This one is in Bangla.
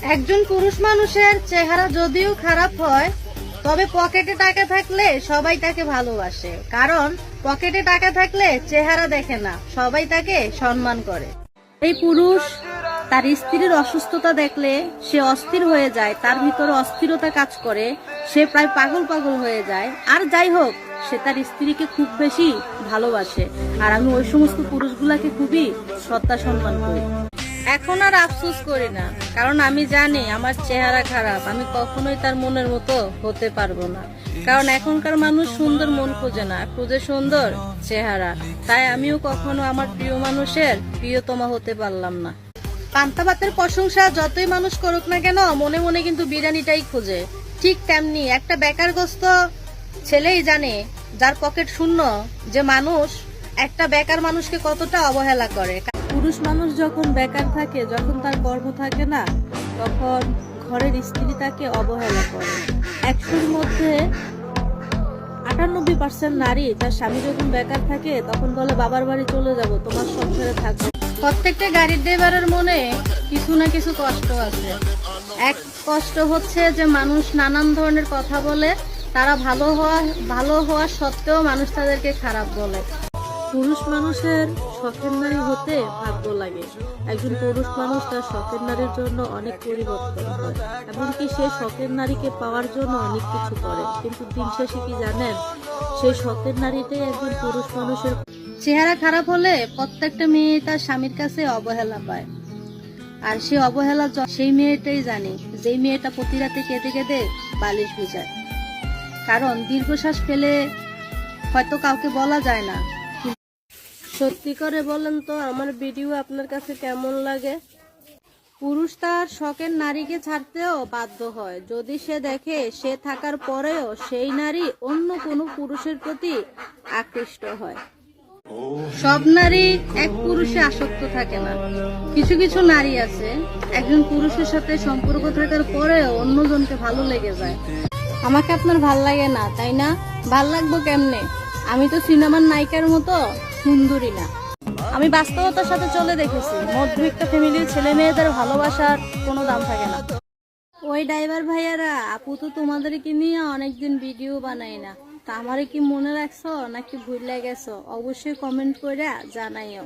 একজন পুরুষ মানুষের চেহারা যদিও খারাপ হয়, তবে পকেটে টাকা থাকলে সবাই তাকে ভালোবাসে। কারণ পকেটে টাকা থাকলে চেহারা দেখে না, সবাই তাকে সম্মান করে। এই পুরুষ তার স্ত্রীর অসুস্থতা দেখলে সে অস্থির হয়ে যায়, তার ভিতরে অস্থিরতা কাজ করে, সে প্রায় পাগল পাগল হয়ে যায়। আর যাই হোক, সে তার স্ত্রীকে খুব বেশি ভালোবাসে। আর আমি ওই সমস্ত পুরুষগুলাকে খুবই শ্রদ্ধা সম্মান করি। এখন আর আফসোস করি না, কারণ আমি জানি আমার চেহারা খারাপ, আমি কখনোই তার মনের মতো হতে পারবো না। কারণ এখনকার মানুষ সুন্দর মন খোঁজে না, খোঁজে সুন্দর চেহারা। তাই আমিও কখনো আমার প্রিয় মানুষের প্রিয়তমা হতে পারলাম না। পান্তা ভাতের প্রশংসা যতই মানুষ করুক না কেন, মনে মনে কিন্তু বিরিয়ানিটাই খোঁজে। ঠিক তেমনি একটা বেকারগ্রস্ত ছেলেই জানে, যার পকেট শূন্য, যে মানুষ একটা বেকার মানুষকে কতটা অবহেলা করে। পুরুষ মানুষ যখন বেকার থাকে, যখন তার কর্ম থাকে না, তখন ঘরের স্ত্রী তাকে অবহেলা করে। 100-র মধ্যে 98% নারী তার স্বামী যখন বেকার থাকে তখন বলে বাবার বাড়ি চলে যাব, তোমার সংসারে থাকবো। প্রত্যেকটা গাড়ির ড্রাইভারের মনে কিছু না কিছু কষ্ট আছে। এক কষ্ট হচ্ছে যে মানুষ নানান ধরনের কথা বলে, তারা ভালো হওয়া সত্ত্বেও মানুষ তাদেরকে খারাপ বলে। পুরুষ মানুষের শখের নারী হতে ভাগ্য লাগে। একজন পুরুষ মানুষ তার শখের নারীর জন্য অনেক পরিবর্তন হয়, এমনকি সে শখের নারীকে পাওয়ার জন্য অনেক কিছু করে, কিন্তু দিন শেষে কি জানেন, সেই শখের নারীটাই একজন পুরুষ মানুষের চেহারা খারাপ হলে প্রত্যেকটা মেয়ে তার স্বামীর কাছে অবহেলা পায়। আর সে অবহেলা সেই মেয়েটাই জানে, যেই মেয়েটা প্রতি রাতে কেঁদে কেঁদে বালিশ ভিজায়। কারণ দীর্ঘশ্বাস ফেলে হয়তো কাউকে বলা যায় না। সত্যি করে বলেন তো, আমার ভিডিও আপনার কাছে কেমন লাগে? পুরুষ তার শখের নারীকে ছাড়তেও বাধ্য হয় যদি সে দেখে সে থাকার পরেও সেই নারী অন্য কোনো পুরুষের প্রতি আকৃষ্ট হয়। সব নারী এক পুরুষে আসক্ত থাকে না। কিছু কিছু নারী আছে একজন পুরুষের সাথে সম্পর্ক থাকার পরেও অন্যজনকে ভালো লেগে যায়। আমাকে আপনার ভাল লাগে না, তাই না? ভাল লাগবো কেমনে? আমি তো সিনেমার নায়িকার মতো সুন্দরী না। আমি বাস্তবতার সাথে চলে দেখেছি, মধ্যবিত্ত ফ্যামিলির ছেলে মেয়েদের ভালোবাসার কোনো দাম থাকে না। ওই ড্রাইভার ভাইয়ারা, আপু তো তোমাদেরকে নিয়ে অনেকদিন ভিডিও বানাই না, তা আমারে কি মনে রাখছো নাকি ভুলে গেছো? অবশ্যই কমেন্ট করে জানাইও।